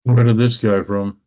Where did this guy from?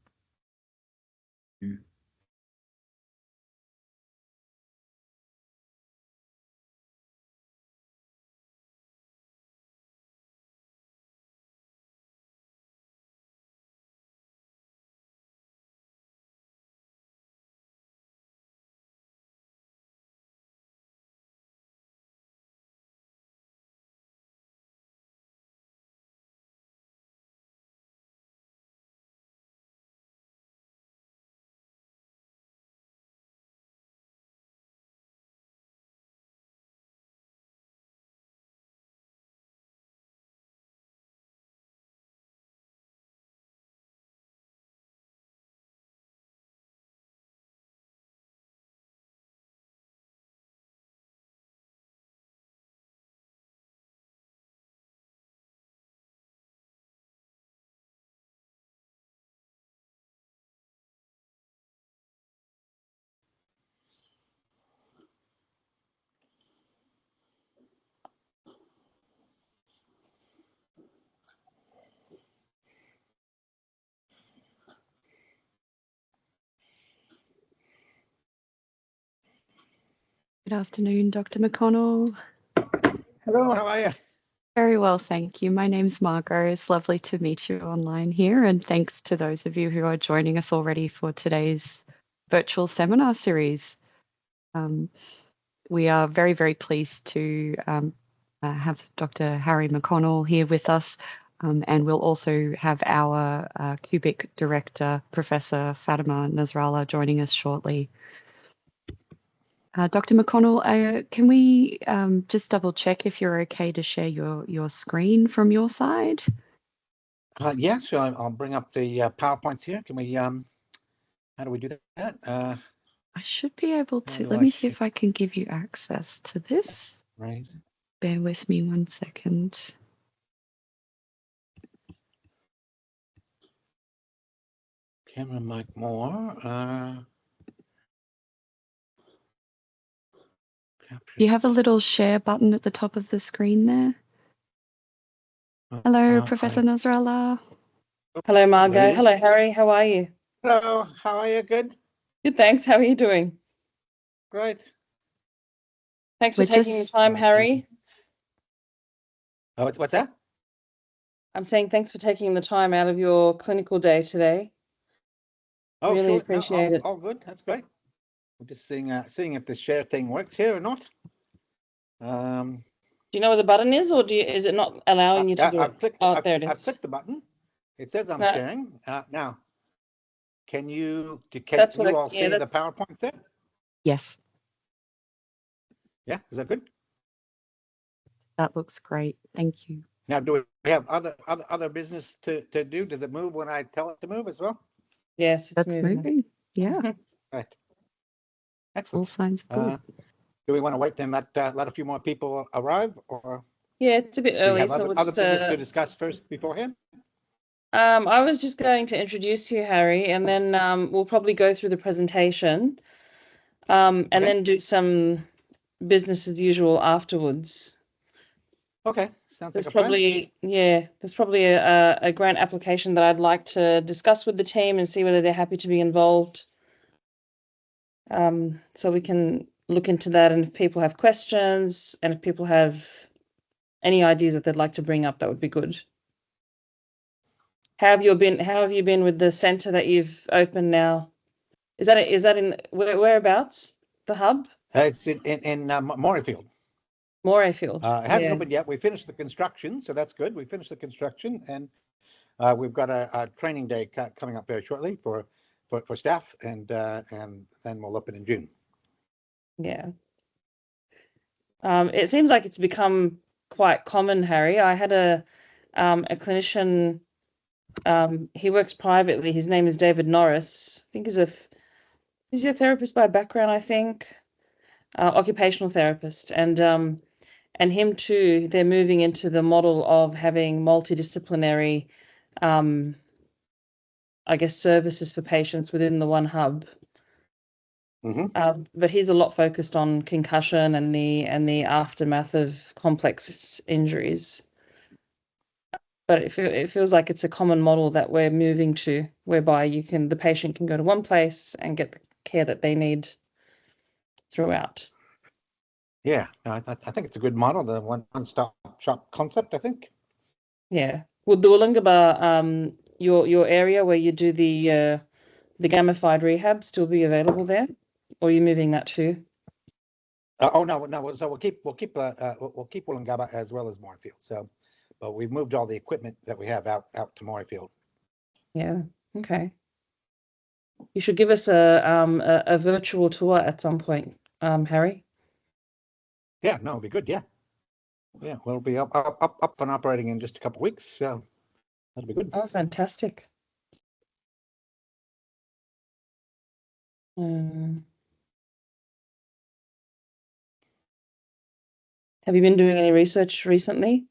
Good afternoon, Dr. McConnell. Hello, how are you? Very well, thank you. My name's Margot. It's lovely to meet you online here, and thanks to those of you who are joining us already for today's virtual seminar series. We are very, very pleased to have Dr. Harry McConnell here with us, and we'll also have our QBIC director, Professor Fatima Nasrallah, joining us shortly. Dr. McConnell, can we just double check if you're okay to share your screen from your side? Yeah, so I'll bring up the PowerPoints here. Can we, how do we do that? I should be able to. Let me see if I can give you access to this. Right. Bear with me 1 second. Camera mic more. You have a little share button at the top of the screen there. Hello, Professor Nasrallah. Hello, Margot. Hello, Harry. How are you? Hello, how are you? Good? Good, thanks. How are you doing? Great. Thanks for taking the time, Harry. Oh, what's that? I'm saying thanks for taking the time out of your clinical day today. Oh, really sure. appreciate it. All good. That's great. We're just seeing if the share thing works here or not. Do you know where the button is, or is it not allowing you to do it? There it is. I've clicked the button. It says I'm sharing. Now, can you all see the PowerPoint there? Yes. Yeah, is that good? That looks great. Thank you. Now, do we have other business to do? Does it move when I tell it to move as well? Yes, it's moving. Yeah. Right. Excellent. All signs good. Do we want to wait then let a few more people arrive, or? Yeah, it's a bit early. Do we have other business to discuss first beforehand? I was just going to introduce you, Harry, and then we'll probably go through the presentation, and then do some business as usual afterwards. Okay, sounds there's like a plan. There's probably a grant application that I'd like to discuss with the team and see whether they're happy to be involved. So we can look into that, and if people have questions and if people have any ideas that they'd like to bring up, that would be good. How have you been with the centre that you've opened now? Is that in whereabouts? The hub? It's in Morayfield. Morayfield. It hasn't opened yet. We finished the construction, so that's good. We finished the construction, and we've got a training day coming up very shortly for staff, and then we'll open in June. Yeah. It seems like it's become quite common, Harry. I had a clinician. He works privately. His name is David Norris. I think he's a physiotherapist by background. I think occupational therapist, and him too. They're moving into the model of having multidisciplinary, I guess, services for patients within the one hub. But he's a lot focused on concussion and the aftermath of complex injuries. but it feels like it's a common model that we're moving to, whereby the patient can go to one place and get the care that they need throughout. Yeah, no, I think it's a good model, the one-stop shop concept, I think. Yeah. Would the Wollongabba, your area where you do the gamified rehab still be available there, or are you moving that too? Oh no. So we'll keep Wollongabba as well as Moorfield. So, but we've moved all the equipment that we have out to Moorfield. Yeah. Okay. You should give us a virtual tour at some point, Harry. Yeah, no, it'll be good. Yeah, we'll be up and operating in just a couple of weeks. So that'll be good. Oh, fantastic. Have you been doing any research recently?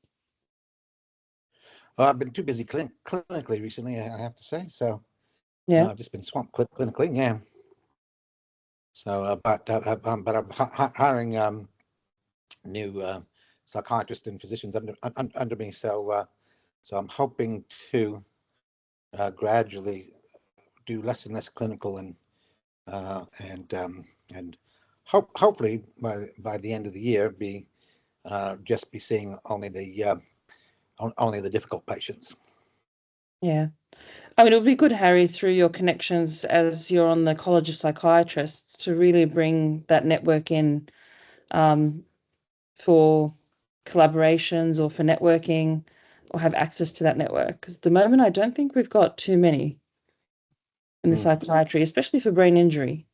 I've been too busy clinically recently, I have to say. So Yeah. I've just been swamped clinically. Yeah. So, but I'm hiring new psychiatrists and physicians under me. So I'm hoping to gradually do less and less clinical and hopefully by the end of the year be just be seeing only the difficult patients. Yeah. I mean, it would be good, Harry, through your connections as you're on the College of Psychiatrists, to really bring that network in for collaborations or for networking, or have access to that network. Because at the moment, I don't think we've got too many in the psychiatry, especially for brain injury.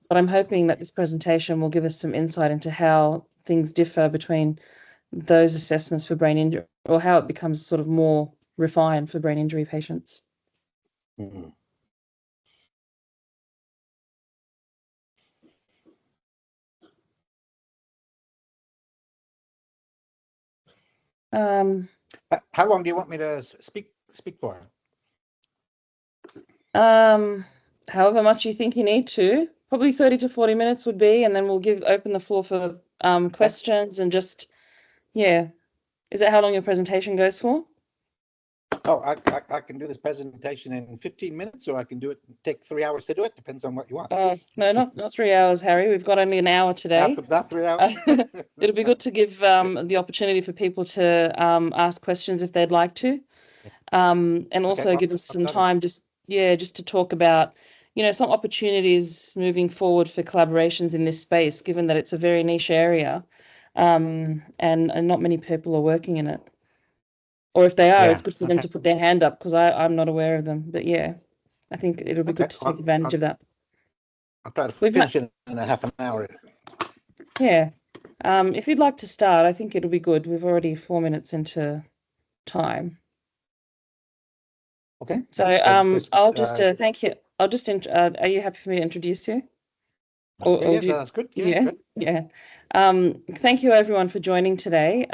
But I'm hoping that this presentation will give us some insight into how things differ between those assessments for brain injury, or how it becomes sort of more refined for brain injury patients. Mm-hmm. How long do you want me to speak for? However much you think you need to. Probably 30 to 40 minutes would be, and then we'll open the floor for questions and just, yeah. Is that how long your presentation goes for? Oh, I can do this presentation in 15 minutes, or I can take 3 hours to do it. Depends on what you want. No, not 3 hours, Harry. We've got only an hour today. Not 3 hours. It'll be good to give the opportunity for people to ask questions if they'd like to, and also give us some time just to talk about, some opportunities moving forward for collaborations in this space, given that it's a very niche area, and not many people are working in it. Or if they are, it's good for them to put their hand up, because I'm not aware of them. But yeah, I think it'll be good to take advantage of that. I'll try to finish it in a half an hour. Yeah. If you'd like to start, I think it'll be good. We've already 4 minutes into time. Okay. So I'll just thank you. Are you happy for me to introduce you? Yeah, that's good. Yeah. Thank you everyone for joining today.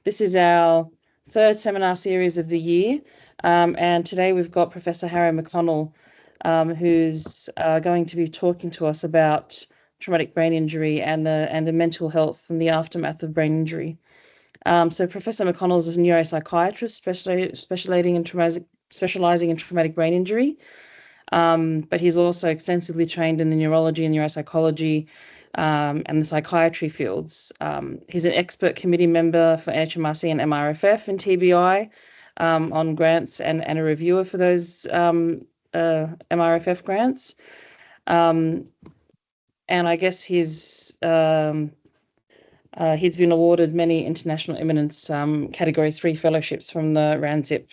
This is our third seminar series of the year, and today we've got Professor Harry McConnell, who's going to be talking to us about traumatic brain injury and the mental health and the aftermath of brain injury. So Professor McConnell is a neuropsychiatrist specializing in traumatic brain injury, but he's also extensively trained in the neurology and neuropsychology and the psychiatry fields. He's an expert committee member for NHMRC and MRFF and TBI on grants, and a reviewer for those MRFF grants. And I guess he's been awarded many international eminence Category 3 fellowships from the RANZIP.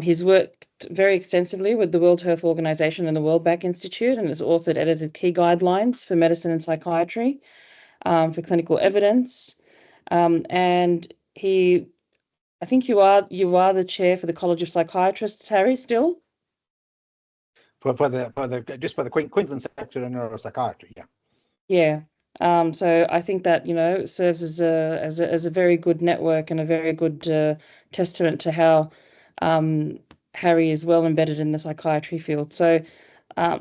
He's worked very extensively with the World Health Organization and the World Bank Institute, and has authored, edited key guidelines for medicine and psychiatry for clinical evidence. And I think you are the chair for the College of Psychiatrists, Harry, still? For the Queensland sector in neuropsychiatry, yeah. Yeah. So I think that serves as a very good network and a very good testament to how Harry is well embedded in the psychiatry field. So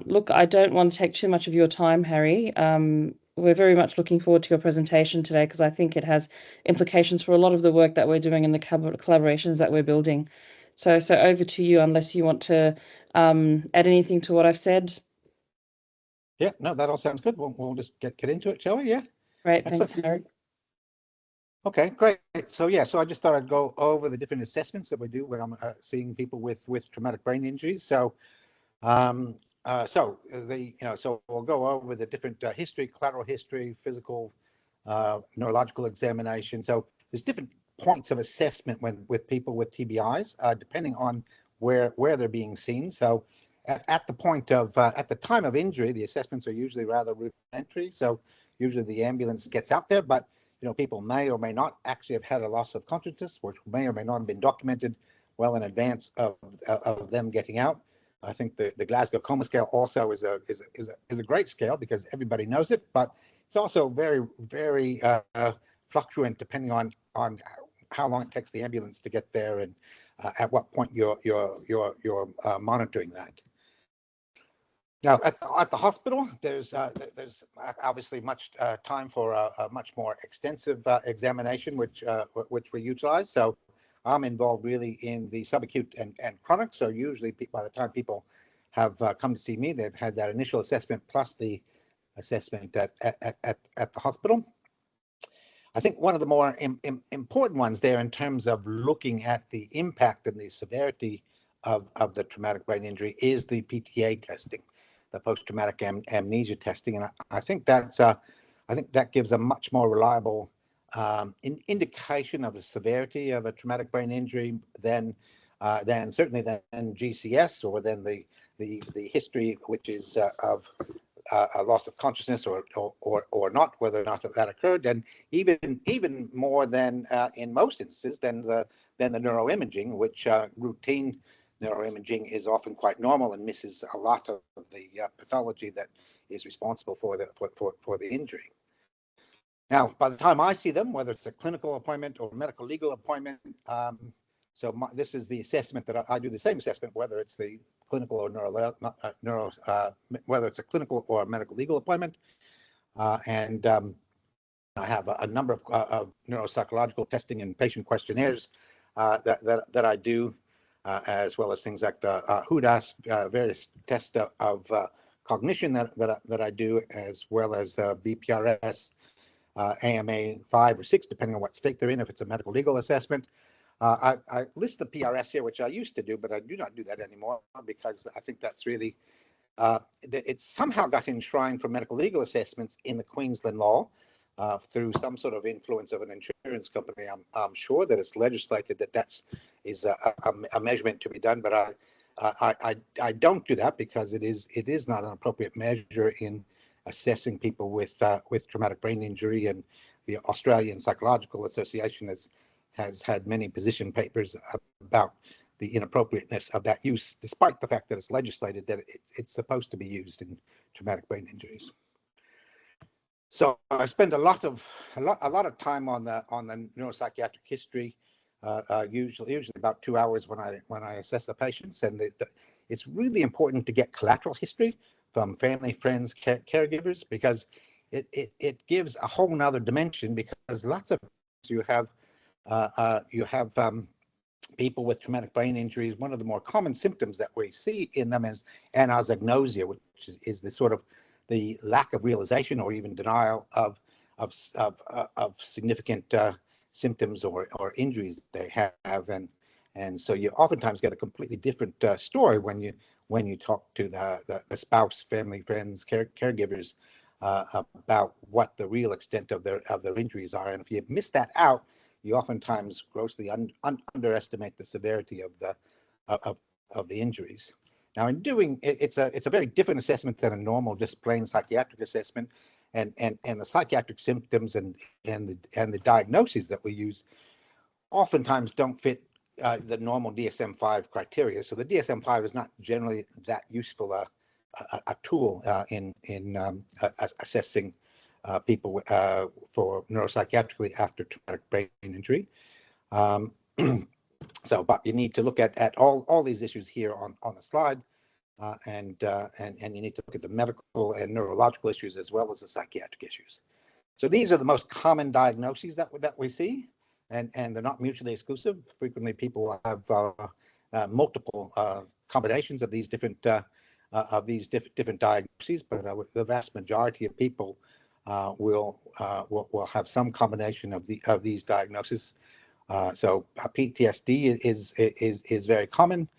look, I don't want to take too much of your time, Harry. we're very much looking forward to your presentation today, because I think it has implications for a lot of the work that we're doing and the collaborations that we're building. So over to you, unless you want to add anything to what I've said. Yeah, no, that all sounds good. We'll just get into it, shall we? Yeah. Great, Excellent. thanks, Harry. Okay, great. So yeah, so I just thought I'd go over the different assessments that we do when I'm seeing people with traumatic brain injuries. So, so we'll go over the different history, collateral history, physical, neurological examination. So there's different points of assessment with people with TBIs, depending on where they're being seen. So at the point of at the time of injury, the assessments are usually rather rudimentary. So usually the ambulance gets out there, but people may or may not actually have had a loss of consciousness, which may or may not have been documented well in advance of them getting out. I think the Glasgow Coma Scale also is a great scale because everybody knows it, but it's also very, very fluctuant depending on how long it takes the ambulance to get there and at what point you're monitoring that. Now, at the hospital, there's obviously much time for a much more extensive examination, which we utilize. So I'm involved really in the subacute and chronic. So usually by the time people have come to see me, they've had that initial assessment plus the assessment at the hospital. I think one of the more important ones there in terms of looking at the impact and the severity of the traumatic brain injury is the PTA testing, the post-traumatic amnesia testing, and I think that gives a much more reliable indication of the severity of a traumatic brain injury than certainly than GCS or than the history, which is of a loss of consciousness or not, whether or not that occurred, and even more than in most instances than the neuroimaging, which routine neuroimaging is often quite normal and misses a lot of the pathology that is responsible for the injury. Now, by the time I see them, whether it's a clinical appointment or a medical legal appointment, this is the assessment that I do the same assessment, whether it's the clinical or whether it's a clinical or a medical legal appointment, and I have a number of neuropsychological testing and patient questionnaires that I do. As well as things like the HUDAS, various tests of cognition that I do, as well as the BPRS, AMA 5 or 6, depending on what state they're in, if it's a medical legal assessment. I list the PRS here, which I used to do, but I do not do that anymore because I think that's really, it's somehow got enshrined for medical legal assessments in the Queensland law. Through some sort of influence of an insurance company, I'm sure that it's legislated that is a measurement to be done, but I don't do that because it is not an appropriate measure in assessing people with traumatic brain injury, and the Australian Psychological Association has had many position papers about the inappropriateness of that use, despite the fact that it's legislated that it's supposed to be used in traumatic brain injuries. So I spend a lot of time on the neuropsychiatric history, usually about 2 hours when I assess the patients, and it's really important to get collateral history from family, friends, caregivers, because it gives a whole nother dimension. Because lots of you have people with traumatic brain injuries. One of the more common symptoms that we see in them is anosognosia, which is the sort of the lack of realization or even denial of significant symptoms or injuries they have, and so you oftentimes get a completely different story when you talk to the spouse, family, friends, caregivers about what the real extent of their injuries are. And if you miss that out, you oftentimes grossly underestimate the severity of the injuries. Now, in doing it's a very different assessment than a normal, just plain psychiatric assessment, and the psychiatric symptoms and the diagnoses that we use oftentimes don't fit the normal DSM-5 criteria. So the DSM-5 is not generally that useful a tool in assessing people for neuropsychiatrically after traumatic brain injury. So, but you need to look at all these issues here on the slide. and you need to look at the medical and neurological issues as well as the psychiatric issues. So these are the most common diagnoses that we see, and they're not mutually exclusive. Frequently, people will have multiple combinations of these different diagnoses, but the vast majority of people will have some combination of these diagnoses. So PTSD is very common.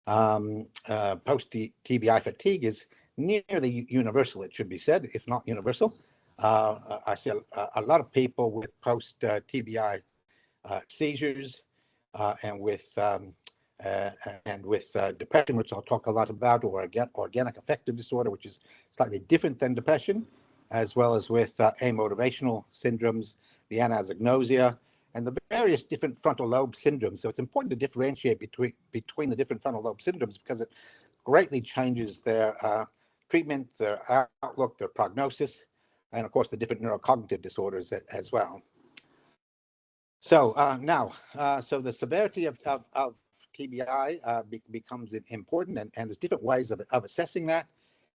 Post TBI fatigue is nearly universal, it should be said, if not universal. I see a lot of people with post TBI seizures and with depression, which I'll talk a lot about, or organic affective disorder, which is slightly different than depression, as well as with amotivational syndromes, the anasagnosia, and the various different frontal lobe syndromes. So it's important to differentiate between the different frontal lobe syndromes because it greatly changes their treatment, their outlook, their prognosis, and of course the different neurocognitive disorders as well. So so the severity of TBI becomes important, and there's different ways of assessing that,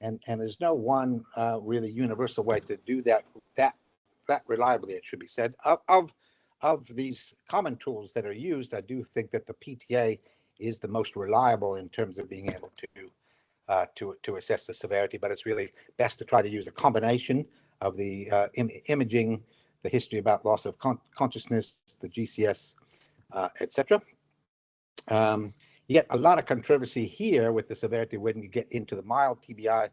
and there's no one really universal way to do that reliably, it should be said. Of these common tools that are used, I do think that the PTA is the most reliable in terms of being able to assess the severity, but it's really best to try to use a combination of the imaging, the history about loss of consciousness, the GCS, etc. You get a lot of controversy here with the severity when you get into the mild TBI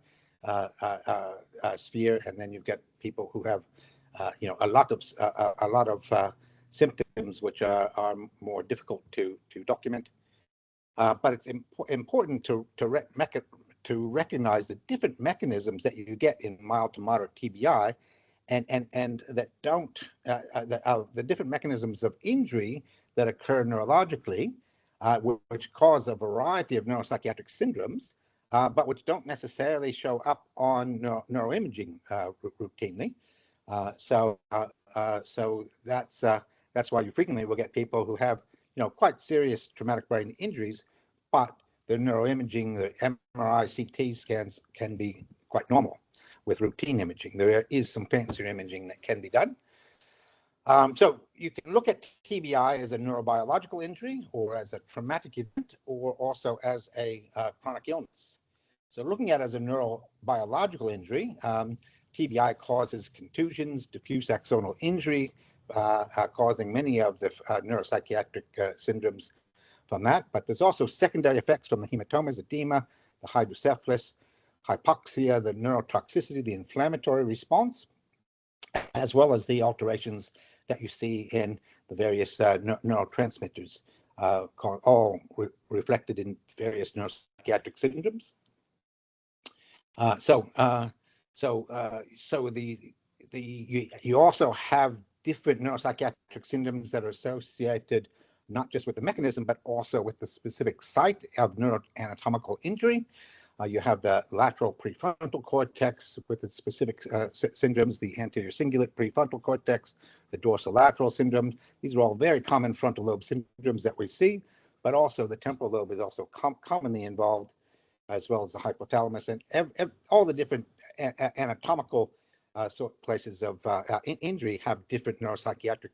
sphere, and then you've got people who have a lot of symptoms which are more difficult to document. But it's important to recognize the different mechanisms that you get in mild to moderate TBI, and that don't the different mechanisms of injury that occur neurologically, which cause a variety of neuropsychiatric syndromes, but which don't necessarily show up on neuroimaging routinely. So that's why you frequently will get people who have quite serious traumatic brain injuries, but the neuroimaging, the MRI, CT scans can be quite normal with routine imaging. There is some fancier imaging that can be done. So you can look at TBI as a neurobiological injury, or as a traumatic event, or also as a chronic illness. So looking at it as a neurobiological injury, TBI causes contusions, diffuse axonal injury, causing many of the neuropsychiatric syndromes from that. But there's also secondary effects from the hematomas, edema, the hydrocephalus, hypoxia, the neurotoxicity, the inflammatory response, as well as the alterations that you see in the various neurotransmitters, all reflected in various neuropsychiatric syndromes. You also have different neuropsychiatric syndromes that are associated not just with the mechanism, but also with the specific site of neuroanatomical injury. You have the lateral prefrontal cortex with its specific syndromes, the anterior cingulate prefrontal cortex, the dorsolateral syndromes. These are all very common frontal lobe syndromes that we see, but also the temporal lobe is also commonly involved, as well as the hypothalamus, and all the different anatomical places of injury have different neuropsychiatric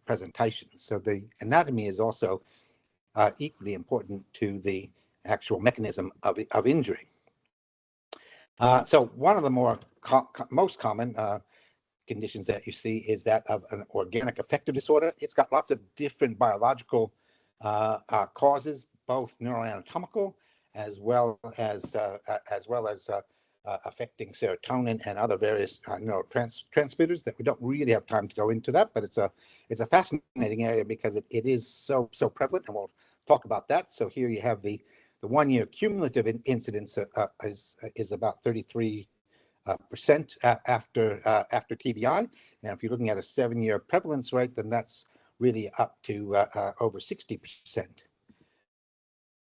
presentations. So the anatomy is also equally important to the actual mechanism of injury. So one of the most common conditions that you see is that of an organic affective disorder. It's got lots of different biological causes, both neuroanatomical as well as affecting serotonin and other various neurotransmitters that we don't really have time to go into that, but it's a fascinating area because it is so prevalent, and we'll talk about that. So here you have the 1-year cumulative incidence is about 33% after TBI. Now, if you're looking at a 7-year prevalence rate, then that's really up to over 60%.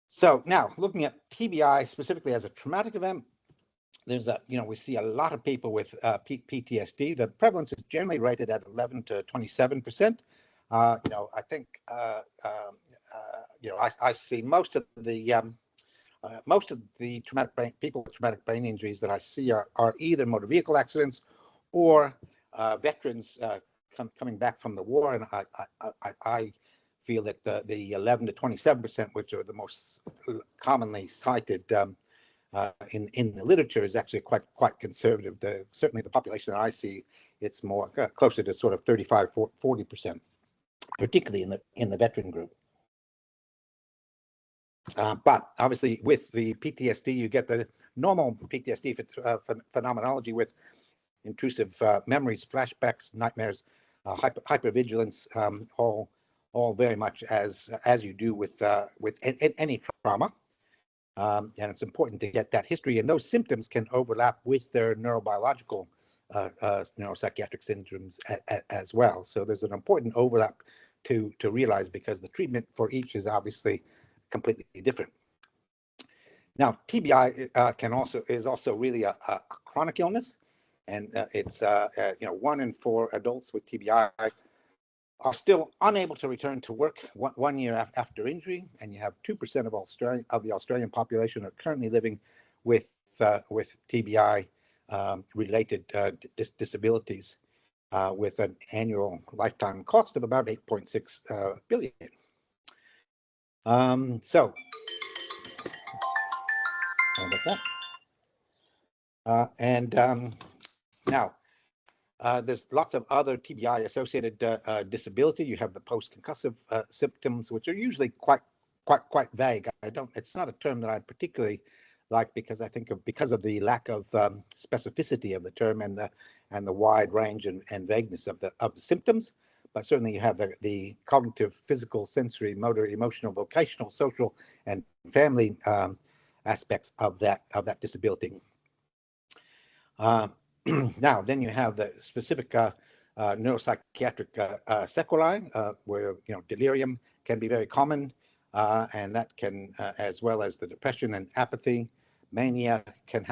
So now, looking at TBI specifically as a traumatic event, there's we see a lot of people with PTSD. The prevalence is generally rated at 11 to 27%. I think I see most of the most of the people with traumatic brain injuries that I see are either motor vehicle accidents or veterans coming back from the war, and I feel that the 11 to 27%, which are the most commonly cited in the literature, is actually quite conservative. Certainly the population that I see, it's more closer to sort of 35-40%, particularly in the veteran group. But obviously, with the PTSD, you get the normal PTSD phenomenology with intrusive memories, flashbacks, nightmares, hypervigilance, all very much as you do with any trauma. And it's important to get that history, and those symptoms can overlap with their neurobiological neuropsychiatric syndromes as well. So there's an important overlap to realize, because the treatment for each is obviously completely different. Now, TBI is also really a chronic illness, and it's 1 in 4 adults with TBI are still unable to return to work 1 year after injury, and you have 2% of the Australian population are currently living with TBI related disabilities, with an annual lifetime cost of about 8.6 billion. So, how about that? Now, there's lots of other TBI-associated disability. You have the post-concussive symptoms, which are usually quite vague. It's not a term that I particularly like, because I think because of the lack of specificity of the term and the wide range and vagueness of the symptoms. But certainly you have the cognitive, physical, sensory, motor, emotional, vocational, social, and family aspects of that disability. Now, then you have the specific neuropsychiatric sequelae, where delirium can be very common, and that can, as well as the depression and apathy. Mania can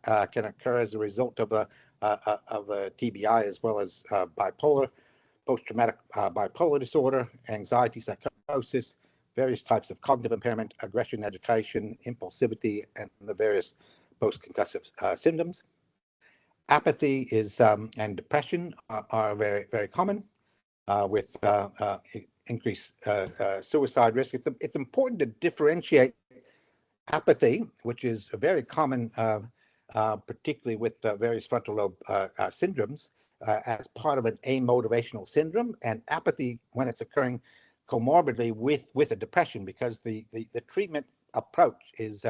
occur as a result of the TBI, as well as bipolar, post-traumatic bipolar disorder, anxiety, psychosis, various types of cognitive impairment, aggression, agitation, impulsivity, and the various post-concussive symptoms. Apathy and depression are very, very common, with increased suicide risk. It's important to differentiate apathy, which is very common, particularly with various frontal lobe syndromes, as part of an amotivational syndrome, and apathy when it's occurring comorbidly with a depression, because the treatment approach is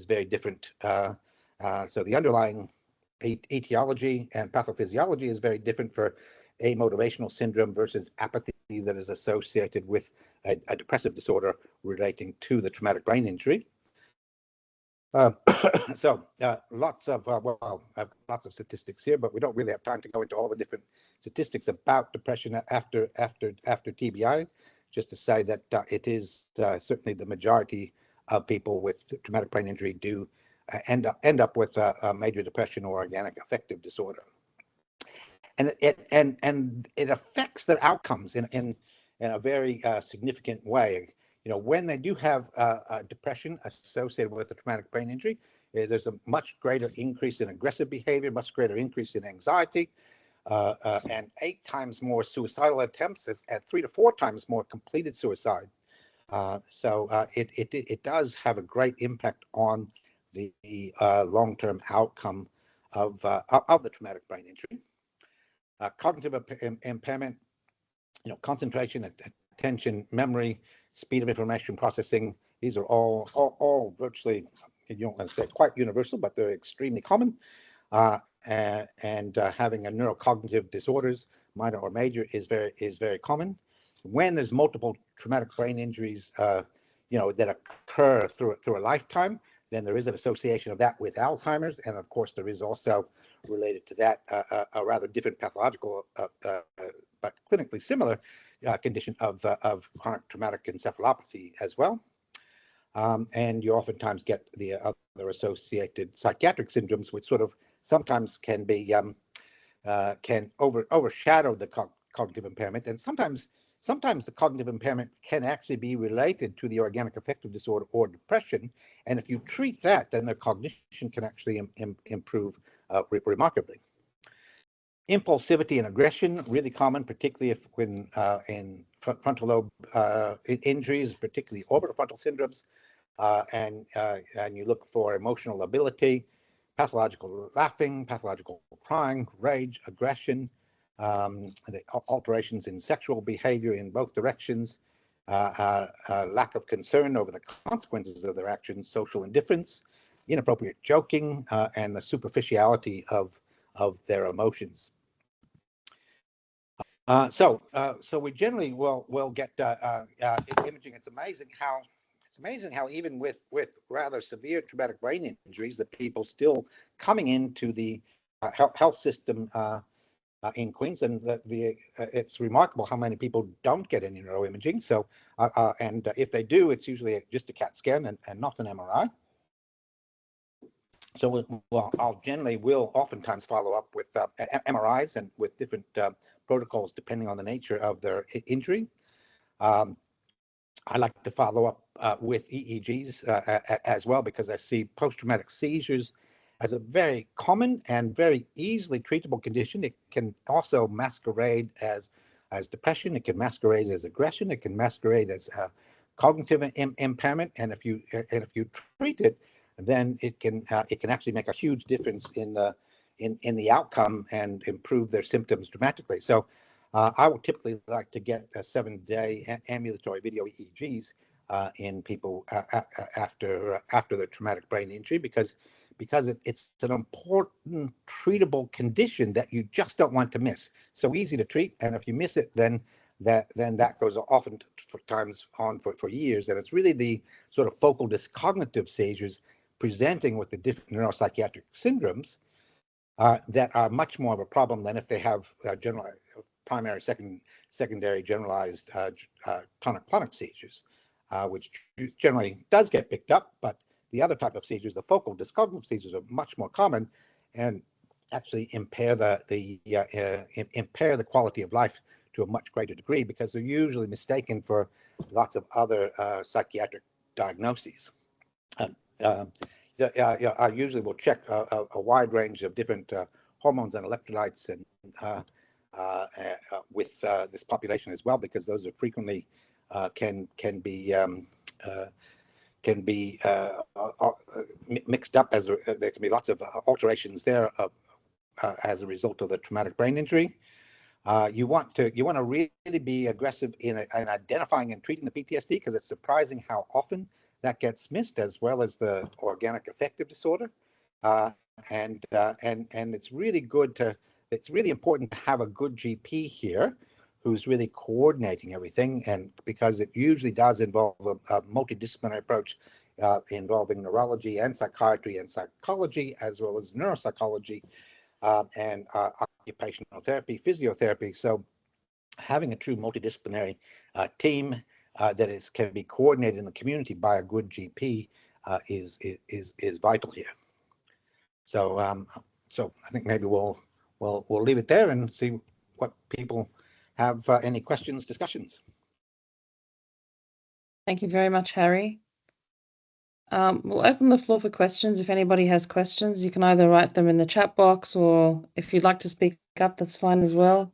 very different. So the underlying etiology and pathophysiology is very different for amotivational syndrome versus apathy that is associated with a depressive disorder relating to the traumatic brain injury. So lots of I have lots of statistics here, but we don't really have time to go into all the different statistics about depression after TBI. Just to say that it is certainly the majority of people with traumatic brain injury do end up with a major depression or organic affective disorder, and it affects their outcomes in a very significant way. When they do have depression associated with a traumatic brain injury, there's a much greater increase in aggressive behavior, much greater increase in anxiety, and 8 times more suicidal attempts, and 3 to 4 times more completed suicide. So it does have a great impact on the long-term outcome of the traumatic brain injury. Cognitive impairment, concentration, attention, memory, speed of information processing. These are all virtually, you don't want to say quite universal, but they're extremely common. And having a neurocognitive disorders, minor or major, is very common. When there's multiple traumatic brain injuries, that occur through a lifetime, then there is an association of that with Alzheimer's, and of course there is also related to that a rather different pathological, but clinically similar condition of chronic traumatic encephalopathy as well. And you oftentimes get the other associated psychiatric syndromes, which sort of sometimes can be can overshadow the cognitive impairment, and sometimes sometimes the cognitive impairment can actually be related to the organic affective disorder or depression. And if you treat that, then the cognition can actually improve remarkably. Impulsivity and aggression, really common, particularly if when in frontal lobe injuries, particularly orbitofrontal syndromes, and you look for emotional ability, pathological laughing, pathological crying, rage, aggression, the alterations in sexual behavior in both directions, lack of concern over the consequences of their actions, social indifference, inappropriate joking, and the superficiality of their emotions. So we generally will get imaging. It's amazing how even with rather severe traumatic brain injuries, that people still coming into the health system in Queensland, it's remarkable how many people don't get any neuroimaging. So and if they do, it's usually just a CAT scan and not an MRI. So I'll generally will oftentimes follow up with MRIs and with different protocols depending on the nature of their injury. I like to follow up with EEGs as well, because I see post-traumatic seizures as a very common and very easily treatable condition. It can also masquerade as depression. It can masquerade as aggression. It can masquerade as cognitive impairment. And if you treat it, then it can actually make a huge difference in the outcome and improve their symptoms dramatically. So I would typically like to get a 7-day ambulatory video EEGs in people after their traumatic brain injury, because it's an important treatable condition that you just don't want to miss. So easy to treat, and if you miss it, then that goes often for times on for years. And it's really the sort of focal dyscognitive seizures presenting with the different neuropsychiatric syndromes that are much more of a problem than if they have general primary, secondary generalized tonic-clonic seizures, which generally does get picked up. But the other type of seizures, the focal dyscognitive seizures, are much more common and actually impair the quality of life to a much greater degree, because they're usually mistaken for lots of other psychiatric diagnoses. I usually will check a wide range of different hormones and electrolytes and with this population as well, because those are frequently can be mixed up, as there can be lots of alterations there as a result of the traumatic brain injury. You want to really be aggressive in identifying and treating the PTSD, because it's surprising how often that gets missed, as well as the organic affective disorder. And it's really important to have a good GP here who's really coordinating everything, and because it usually does involve a multidisciplinary approach involving neurology and psychiatry and psychology, as well as neuropsychology and occupational therapy, physiotherapy. So having a true multidisciplinary team that can be coordinated in the community by a good GP is vital here. So so I think maybe we'll leave it there and see what people have any questions, discussions. Thank you very much, Harry. We'll open the floor for questions. If anybody has questions, you can either write them in the chat box, or if you'd like to speak up, that's fine as well.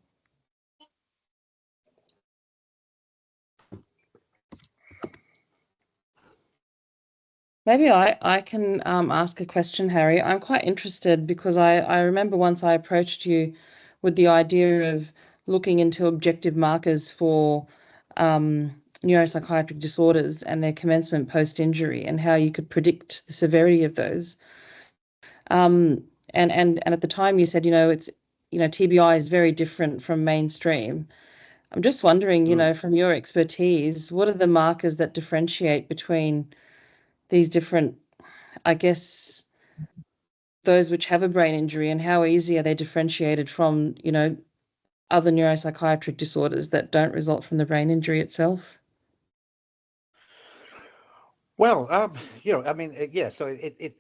Maybe I can ask a question, Harry. I'm quite interested because I remember once I approached you with the idea of looking into objective markers for neuropsychiatric disorders and their commencement post-injury, and how you could predict the severity of those. And at the time you said, it's TBI is very different from mainstream. I'm just wondering, from your expertise, what are the markers that differentiate between these different, I guess, those which have a brain injury, and how easy are they differentiated from, other neuropsychiatric disorders that don't result from the brain injury itself? Well, I mean, yeah. So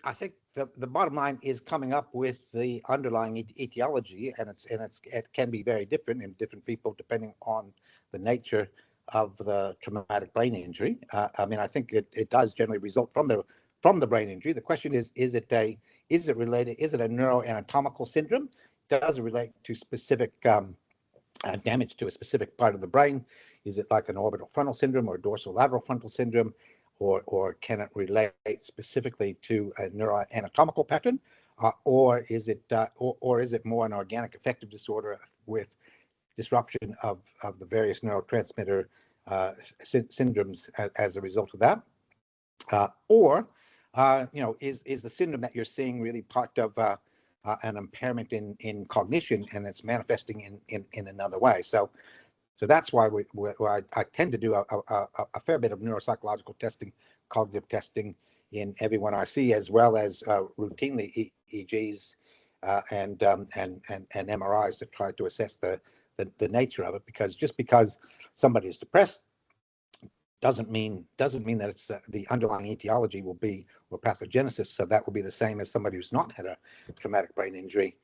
I think the bottom line is coming up with the underlying etiology, and it can be very different in different people depending on the nature of the traumatic brain injury. I mean, I think it does generally result from the brain injury. The question is it a neuroanatomical syndrome? Does it relate to specific damage to a specific part of the brain? Is it like an orbital frontal syndrome or dorsolateral frontal syndrome? Or can it relate specifically to a neuroanatomical pattern, or is it more an organic affective disorder with disruption of the various neurotransmitter syndromes as a result of that, or is the syndrome that you're seeing really part of an impairment in cognition, and it's manifesting in another way? So that's why I tend to do a fair bit of neuropsychological testing, cognitive testing in everyone I see, as well as routinely EEGs and MRIs to try to assess the nature of it. Because just because somebody is depressed doesn't mean that it's the underlying etiology will be or pathogenesis. So that will be the same as somebody who's not had a traumatic brain injury.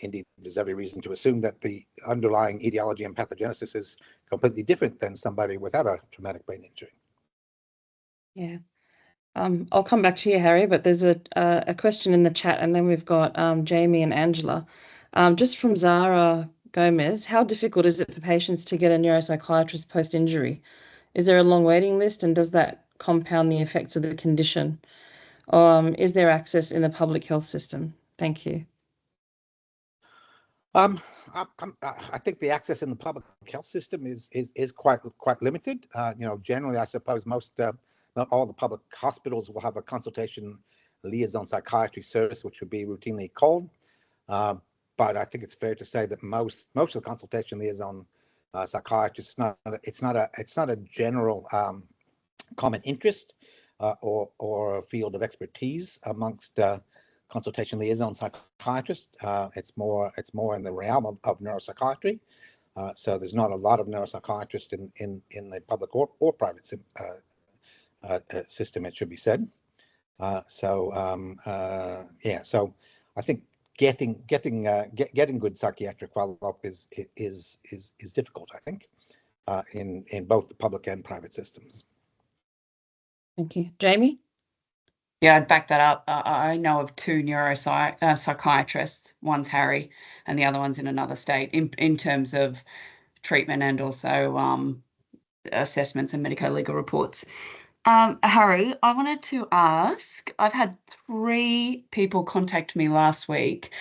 Indeed, there's every reason to assume that the underlying etiology and pathogenesis is completely different than somebody without a traumatic brain injury. Yeah. I'll come back to you, Harry, but there's a question in the chat, and then we've got Jamie and Angela. Just from Zara Gomez, how difficult is it for patients to get a neuropsychiatrist post-injury? Is there a long waiting list, and does that compound the effects of the condition? Is there access in the public health system? Thank you. I think the access in the public health system is quite limited. Generally, I suppose not all the public hospitals will have a consultation liaison psychiatry service, which would be routinely called. But I think it's fair to say that most of the consultation liaison psychiatrists, it's not a general common interest or a field of expertise amongst consultation liaison psychiatrist. It's more in the realm of neuropsychiatry. So there's not a lot of neuropsychiatrists in the public or private system, it should be said. So I think getting good psychiatric follow-up is difficult, I think, in both the public and private systems. Thank you. Jamie? Yeah, I'd back that up. I know of two psychiatrists. One's Harry and the other one's in another state in terms of treatment and also assessments and medico-legal reports. Harry, I wanted to ask, I've had 3 people contact me last week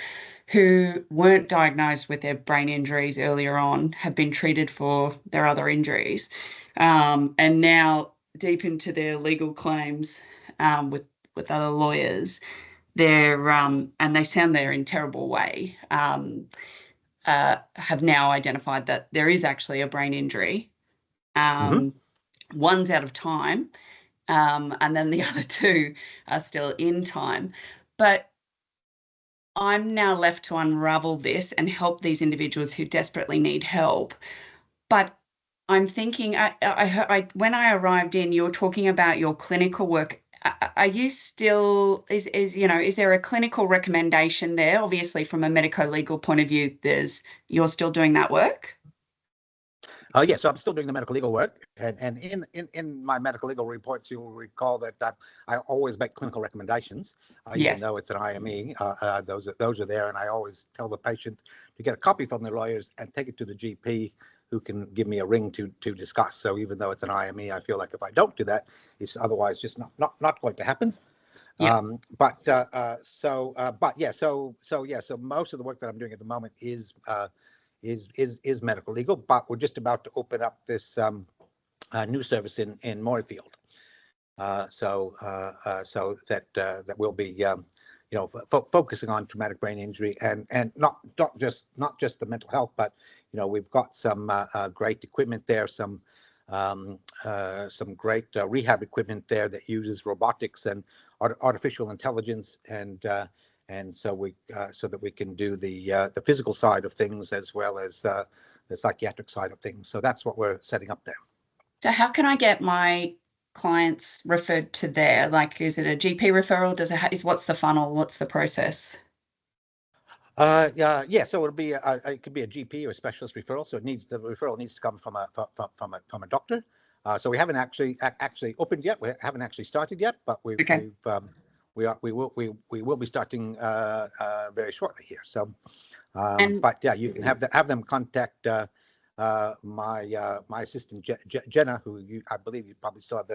who weren't diagnosed with their brain injuries earlier on, have been treated for their other injuries, and now deep into their legal claims with other lawyers, they're and they sound they're in terrible way, have now identified that there is actually a brain injury. One's out of time, and then the other 2 are still in time. But I'm now left to unravel this and help these individuals who desperately need help. But I'm thinking, when I arrived in, you were talking about your clinical work. Are you still, is there a clinical recommendation there? Obviously, from a medico-legal point of view, you're still doing that work? Yes, so I'm still doing the medical legal work, and in my medical legal reports, you'll recall that I always make clinical recommendations, even though it's an IME. Those are there, and I always tell the patient to get a copy from their lawyers and take it to the GP, who can give me a ring to discuss. So even though it's an IME, I feel like if I don't do that, it's otherwise just not going to happen. Yeah. So most of the work that I'm doing at the moment is medical legal, but we're just about to open up this new service in Morayfield. So that will be focusing on traumatic brain injury and not just the mental health, but we've got some great equipment there, some great rehab equipment there that uses robotics and artificial intelligence, and so that we can do the physical side of things as well as the psychiatric side of things. So that's what we're setting up there. So how can I get my clients referred to there? Like, is it a GP referral? Does it what's the funnel? What's the process? Yeah. So it'll be it could be a GP or a specialist referral. So the referral needs to come from a doctor. So we haven't actually opened yet. We haven't actually started yet, but we will be starting very shortly here. So, but yeah, you can have them contact my assistant Jenna, who I believe you probably still have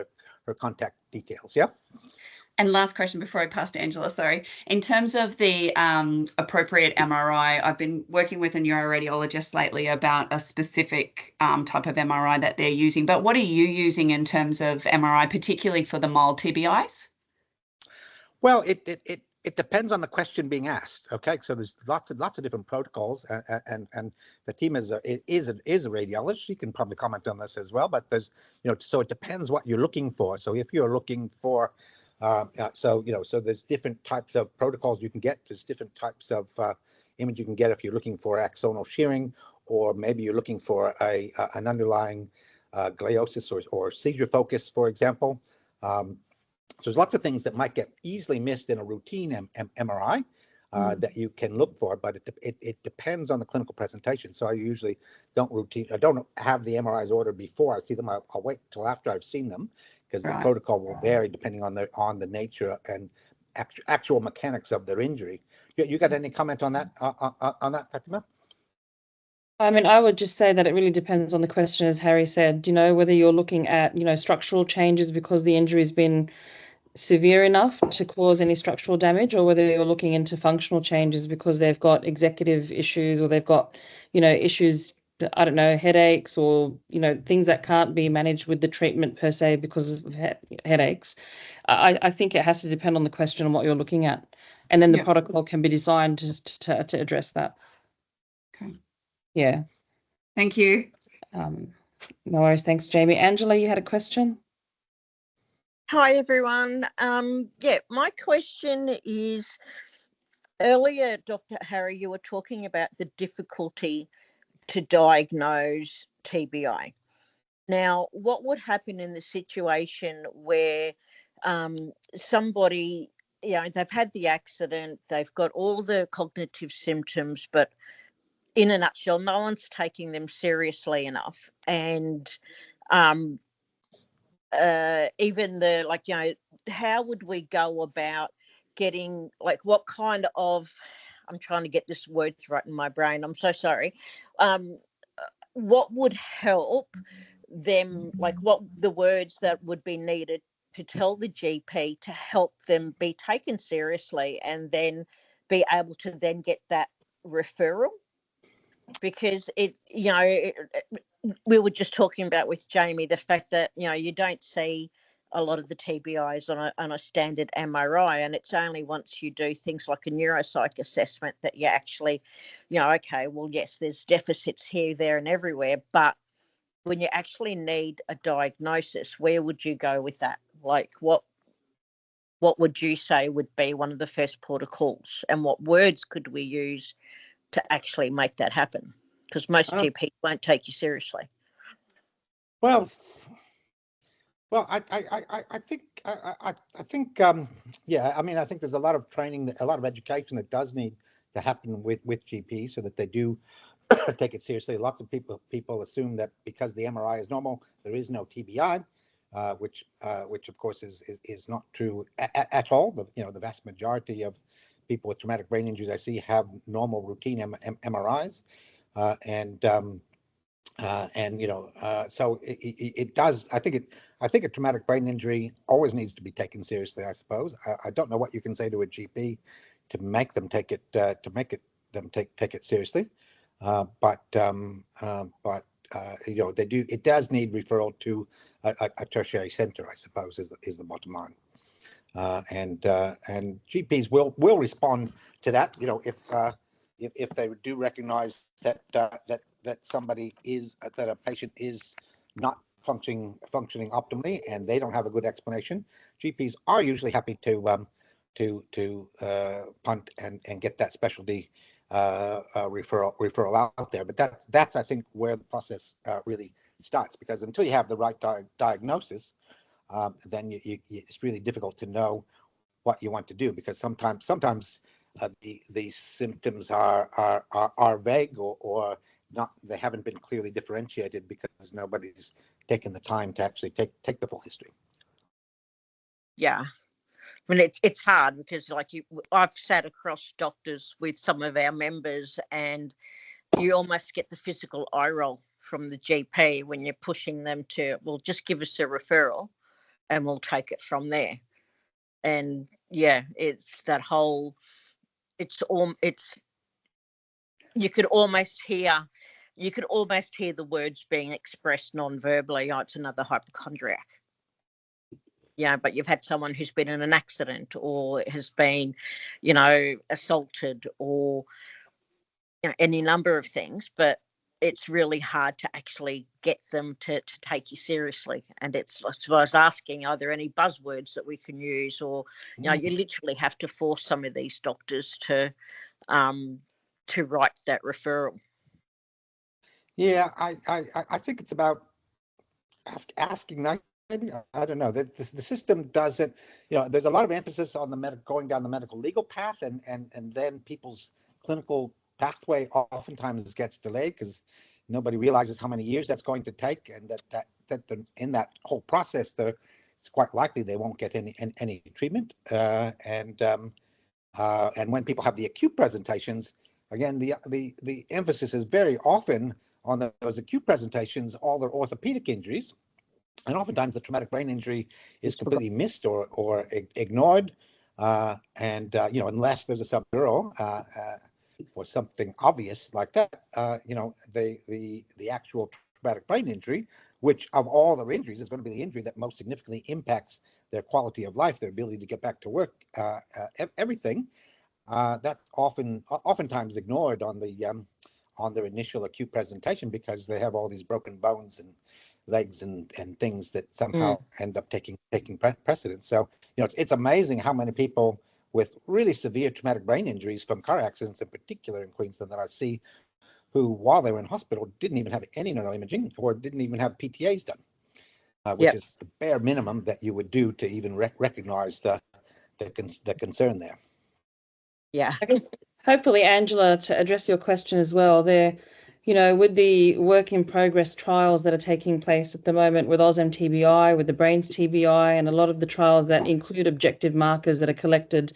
her contact details. Yeah. And last question before I pass to Angela, sorry. In terms of the appropriate MRI, I've been working with a neuroradiologist lately about a specific type of MRI that they're using. But what are you using in terms of MRI, particularly for the mild TBIs? Well, it depends on the question being asked. Okay, so there's lots of different protocols, and the team is a radiologist. She can probably comment on this as well. But there's so it depends what you're looking for. So if you're looking for so there's different types of protocols you can get. There's different types of image you can get if you're looking for axonal shearing, or maybe you're looking for an underlying gliosis or seizure focus, for example. So there's lots of things that might get easily missed in a routine MRI that you can look for, but it depends on the clinical presentation. So I usually don't have the MRIs ordered before I see them. I'll wait till after I've seen them, because the protocol will vary depending on the nature and actual mechanics of their injury. You got any comment on that, Fatima? I mean, I would just say that it really depends on the question, as Harry said, whether you're looking at, structural changes because the injury has been severe enough to cause any structural damage, or whether you're looking into functional changes because they've got executive issues, or they've got, issues, I don't know, headaches, or, things that can't be managed with the treatment per se because of headaches. I think it has to depend on the question and what you're looking at. And then the protocol can be designed just to address that. Okay. Yeah. Thank you. No worries. Thanks, Jamie. Angela, you had a question? Hi, everyone. My question is, earlier, Dr. Harry, you were talking about the difficulty to diagnose TBI. Now, what would happen in the situation where somebody, they've had the accident, they've got all the cognitive symptoms, but in a nutshell, no one's taking them seriously enough. And even how would we go about getting, what kind of, I'm trying to get this word right in my brain, I'm so sorry. What would help them, what the words that would be needed to tell the GP to help them be taken seriously and then be able to then get that referral? Because we were just talking about with Jamie the fact that you don't see a lot of the TBIs on a standard MRI, and it's only once you do things like a neuropsych assessment that you actually, okay, well, yes, there's deficits here, there, and everywhere, but when you actually need a diagnosis, where would you go with that? What would you say would be one of the first protocols, and what words could we use to actually make that happen? Because most GPs won't take you seriously. Well, I think I think there's a lot of training, a lot of education that does need to happen with GPs so that they do take it seriously. Lots of people assume that because the MRI is normal, there is no TBI, which of course is not true at all. The vast majority of people with traumatic brain injuries I see have normal routine MRIs, so it does. I think a traumatic brain injury always needs to be taken seriously, I suppose. I don't know what you can say to a GP to make them take it take it seriously, but they do. It does need referral to a tertiary center, I suppose, is the bottom line. And GPs will respond to that. If they do recognize that somebody that a patient is not functioning optimally and they don't have a good explanation, GPs are usually happy to punt and get that specialty referral out there. But that's I think where the process really starts, because until you have the right diagnosis, then it's really difficult to know what you want to do, because sometimes the symptoms are vague or not, they haven't been clearly differentiated because nobody's taken the time to actually take the full history. Yeah. I mean, it's hard because, like, I've sat across doctors with some of our members, and you almost get the physical eye roll from the GP when you're pushing them to, well, just give us a referral and we'll take it from there. And yeah, it's that whole, you could almost hear the words being expressed non-verbally. Oh, it's another hypochondriac. Yeah, but you've had someone who's been in an accident or has been, assaulted, or any number of things, but it's really hard to actually get them to take you seriously. And it's what I was asking, are there any buzzwords that we can use, or you literally have to force some of these doctors to write that referral. Yeah, I think it's about asking that. Maybe, I don't know. The system doesn't, there's a lot of emphasis on going down the medical legal path, and then people's clinical pathway oftentimes gets delayed because nobody realizes how many years that's going to take, and that in that whole process, it's quite likely they won't get any treatment. And when people have the acute presentations, again, the emphasis is very often on those acute presentations, all their orthopedic injuries. And oftentimes the traumatic brain injury is completely missed or ignored. Unless there's a subdural or something obvious like that, the actual traumatic brain injury, which of all their injuries is going to be the injury that most significantly impacts their quality of life, their ability to get back to work, everything, that's oftentimes ignored on their initial acute presentation, because they have all these broken bones and legs and things that somehow end up taking precedence. So it's amazing how many people with really severe traumatic brain injuries from car accidents in particular in Queensland that I see, who while they were in hospital didn't even have any neuroimaging or didn't even have PTAs done, which is the bare minimum that you would do to even recognize the concern there. Yeah. I guess hopefully, Angela, to address your question as well, with the work in progress trials that are taking place at the moment with AusMTBI, with the Brains TBI, and a lot of the trials that include objective markers that are collected,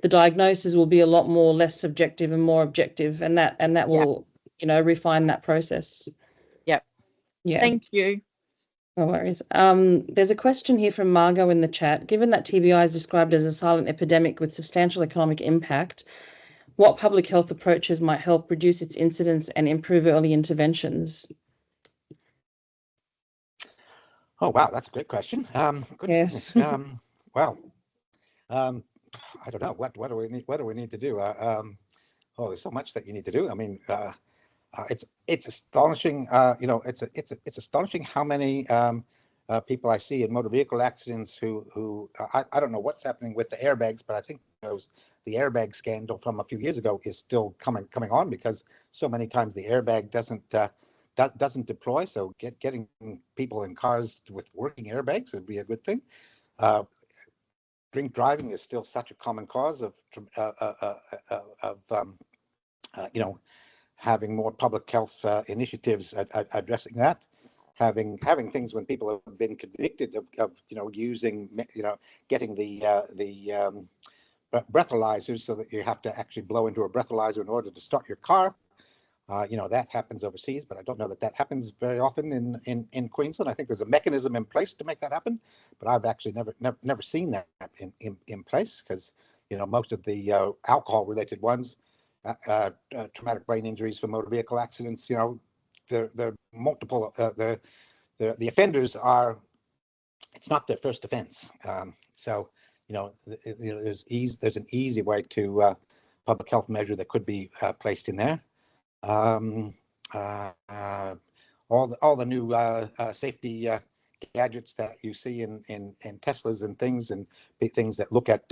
the diagnosis will be a lot more less subjective and more objective, and that will, refine that process. Yep. Yeah. Thank you. No worries. There's a question here from Margot in the chat. Given that TBI is described as a silent epidemic with substantial economic impact, what public health approaches might help reduce its incidence and improve early interventions? Oh, wow, that's a great question. Yes. Well, I don't know. What do we need? What do we need to do? There's so much that you need to do. I mean, it's astonishing. It's astonishing how many people I see in motor vehicle accidents who I don't know what's happening with the airbags, but I think the airbag scandal from a few years ago is still coming on, because so many times the airbag doesn't deploy. So getting people in cars with working airbags would be a good thing. Drink driving is still such a common cause of having more public health initiatives addressing that. Having things when people have been convicted of using, getting the breathalyzers, so that you have to actually blow into a breathalyzer in order to start your car. That happens overseas, but I don't know that happens very often in Queensland. I think there's a mechanism in place to make that happen, but I've actually never seen that in place, because most of the alcohol-related ones, traumatic brain injuries from motor vehicle accidents, they're multiple. The offenders are. It's not their first offense, so there's an easy way to public health measure that could be placed in there. All the new safety gadgets that you see in Teslas and things that look at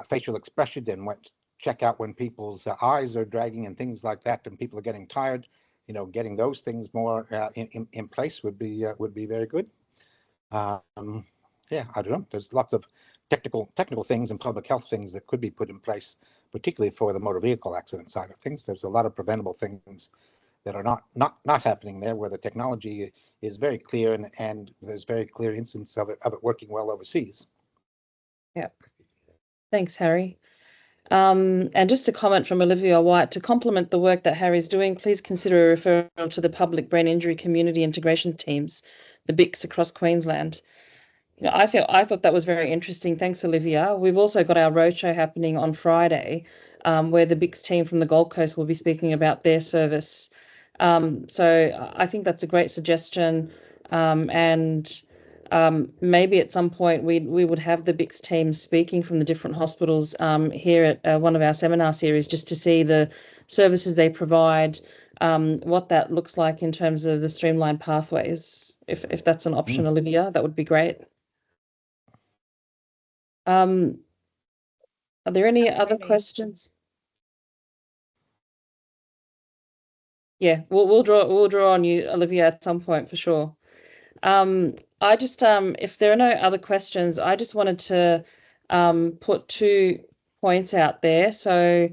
facial expression and check out when people's eyes are dragging and things like that, and people are getting tired. Getting those things more in place would be very good. Yeah, I don't know. There's lots of technical things and public health things that could be put in place, particularly for the motor vehicle accident side of things. There's a lot of preventable things that are not happening there, where the technology is very clear, and there's very clear instance of it working well overseas. Yeah. Thanks, Harry. And just a comment from Olivia White: to complement the work that Harry's doing, please consider a referral to the public brain injury community integration teams, the BICs across Queensland. You know, I thought that was very interesting. Thanks, Olivia. We've also got our roadshow happening on Friday, where the BICS team from the Gold Coast will be speaking about their service. So I think that's a great suggestion, and maybe at some point we would have the BICS team speaking from the different hospitals here at one of our seminar series, just to see the services they provide, what that looks like in terms of the streamlined pathways. If that's an option, Olivia, that would be great. Are there any other questions? Yeah, we'll draw on you, Olivia, at some point for sure. I just if there are no other questions, I just wanted to put 2 points out there. So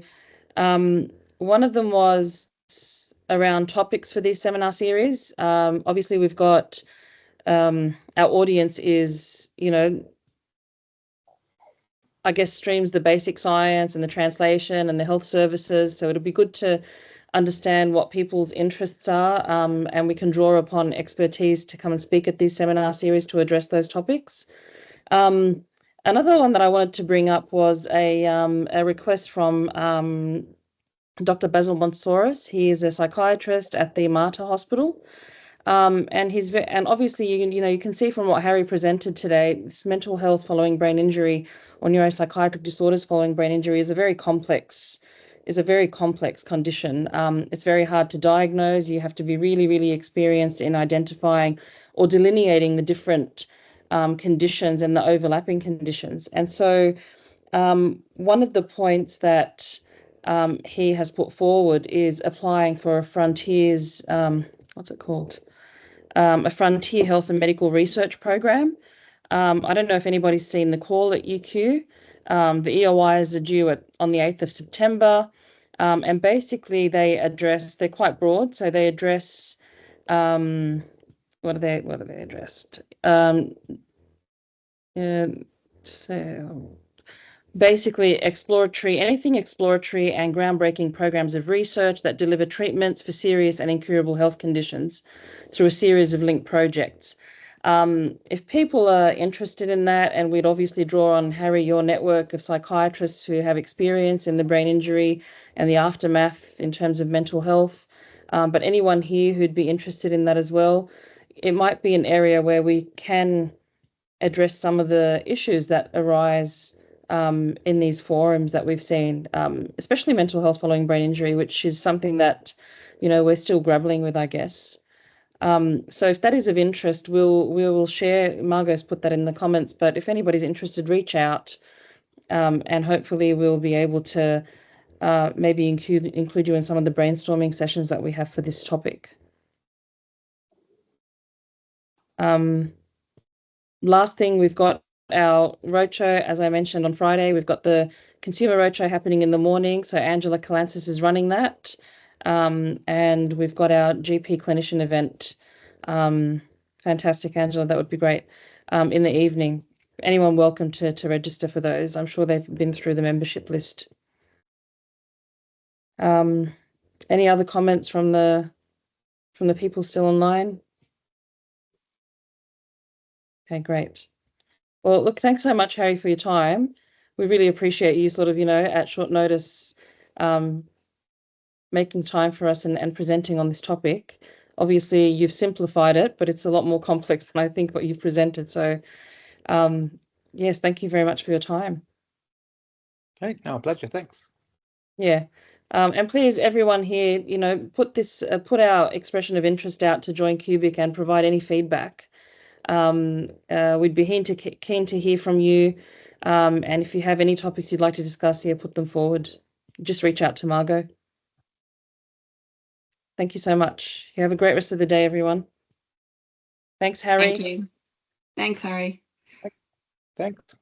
one of them was around topics for this seminar series. Obviously, we've got our audience is, you know, I guess streams the basic science and the translation and the health services. So it'll be good to understand what people's interests are, and we can draw upon expertise to come and speak at this seminar series to address those topics. Another one that I wanted to bring up was a request from Dr. Basil Montsoris. He is a psychiatrist at the Mater Hospital. And obviously, you can see from what Harry presented today, this mental health following brain injury or neuropsychiatric disorders following brain injury is a very complex condition. It's very hard to diagnose. You have to be really, really experienced in identifying or delineating the different conditions and the overlapping conditions. And so one of the points that he has put forward is applying for a Frontiers, what's it called? A Frontier Health and Medical Research Program. I don't know if anybody's seen the call at UQ. The EOIs are due on the 8th of September. And basically they're quite broad. So they address, what are they addressed? So basically anything exploratory and groundbreaking programs of research that deliver treatments for serious and incurable health conditions through a series of linked projects. If people are interested in that, and we'd obviously draw on, Harry, your network of psychiatrists who have experience in the brain injury and the aftermath in terms of mental health, but anyone here who'd be interested in that as well, it might be an area where we can address some of the issues that arise in these forums that we've seen, especially mental health following brain injury, which is something that, we're still grappling with, I guess. So if that is of interest, we will share. Margot's put that in the comments, but if anybody's interested, reach out, and hopefully we'll be able to maybe include you in some of the brainstorming sessions that we have for this topic. Last thing, we've got our roadshow, as I mentioned, on Friday. We've got the consumer roadshow happening in the morning, so Angela Kalantzis is running that. And we've got our GP clinician event. Fantastic, Angela, that would be great. In the evening. Anyone welcome to register for those. I'm sure they've been through the membership list. Any other comments from the people still online? Okay, great. Well, look, thanks so much, Harry, for your time. We really appreciate you sort of, at short notice, making time for us and presenting on this topic. Obviously, you've simplified it, but it's a lot more complex than I think what you've presented. So, yes, thank you very much for your time. Okay, no, a pleasure. Thanks. Yeah. And please, everyone here, put our expression of interest out to join QBIC and provide any feedback. We'd be keen to hear from you. And if you have any topics you'd like to discuss here, put them forward. Just reach out to Margot. Thank you so much. You have a great rest of the day, everyone. Thanks, Harry. Thank you. Thanks, Harry. Thanks.